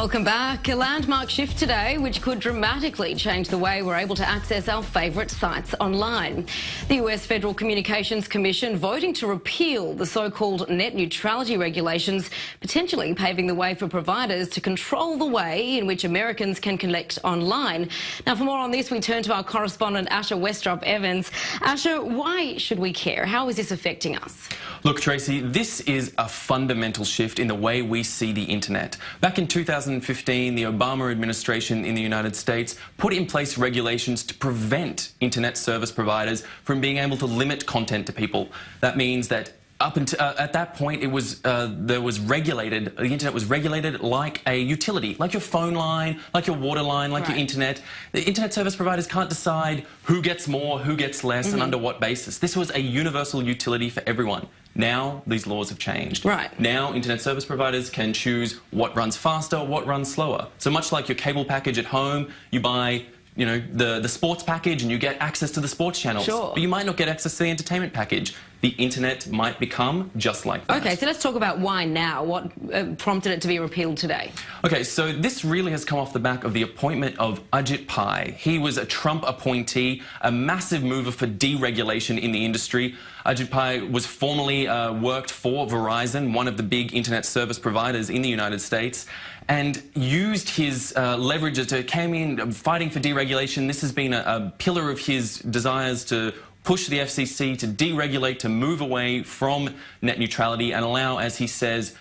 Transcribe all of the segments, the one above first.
Welcome back. A landmark shift today which could dramatically change the way we're able to access our favourite sites online. The US Federal Communications Commission voting to repeal the so-called net neutrality regulations, potentially paving the way for providers to control the way in which Americans can connect online. Now, for more on this, we turn to our correspondent Asha Westropp-Evans. Asha, why should we care? How is this affecting us? Look, Tracy, this is a fundamental shift in the way we see the internet. Back in 2015, the Obama administration in the United States put in place regulations to prevent internet service providers from being able to limit content to people. That means that up until at that point, the internet was regulated like a utility, like your phone line, like your water line, like your internet. The internet service providers can't decide who gets more, who gets less, and under what basis. This was a universal utility for everyone. Now these laws have changed. Now internet service providers can choose what runs faster, what runs slower. So much like your cable package at home, you buy the sports package and you get access to the sports channels. But you might not get access to the entertainment package. The internet might become just like that. Okay, so let's talk about why now. What prompted it to be repealed today? Okay, so this really has come off the back of the appointment of Ajit Pai. He was a Trump appointee, a massive mover for deregulation in the industry. Ajit Pai was formerly worked for Verizon, one of the big internet service providers in the United States, and used his leverage to came in fighting for deregulation. This has been a pillar of his desires to push the FCC to deregulate, to move away from net neutrality and allow, as he says,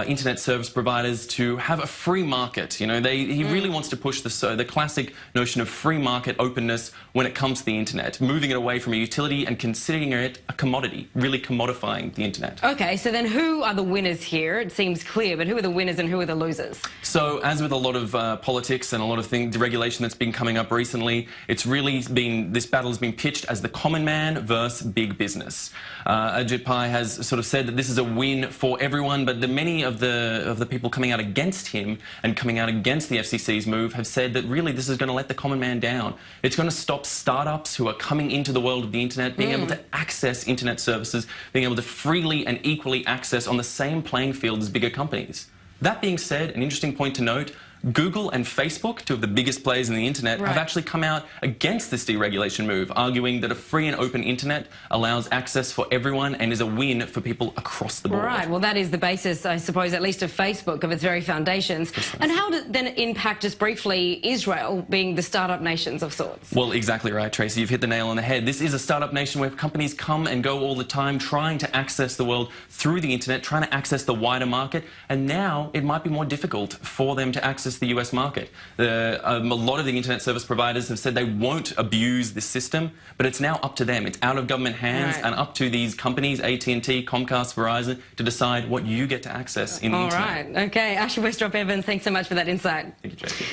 internet service providers to have a free market. He really wants to push the classic notion of free market openness when it comes to the internet, moving it away from a utility and considering it a commodity, really commodifying the internet. Okay, so then who are the winners here? It seems clear, but who are the winners and who are the losers? So, as with a lot of politics and a lot of deregulation that's been coming up recently, it's really been, this battle has been pitched as the common man versus big business. Ajit Pai has sort of said that this is a win for everyone, but many of the people coming out against him and coming out against the FCC's move have said that really this is going to let the common man down. It's going to stop startups who are coming into the world of the internet being able to access internet services, being able to freely and equally access on the same playing field as bigger companies. That being said, an interesting point to note, Google and Facebook, two of the biggest players in the internet, have actually come out against this deregulation move, arguing that a free and open internet allows access for everyone and is a win for people across the board. Right, well that is the basis, I suppose, at least of Facebook, of its very foundations. Precisely. And how does then impact, just briefly, Israel being the startup nations of sorts? Well, exactly right, Tracy. You've hit the nail on the head. This is a startup nation where companies come and go all the time, trying to access the world through the internet, trying to access the wider market, and now it might be more difficult for them to access the US market. A lot of the internet service providers have said they won't abuse this system, but it's now up to them. It's out of government hands and up to these companies, AT&T, Comcast, Verizon, to decide what you get to access in the internet. All right. Okay. Asha Westropp-Evans, thanks so much for that insight. Thank you, Tracy.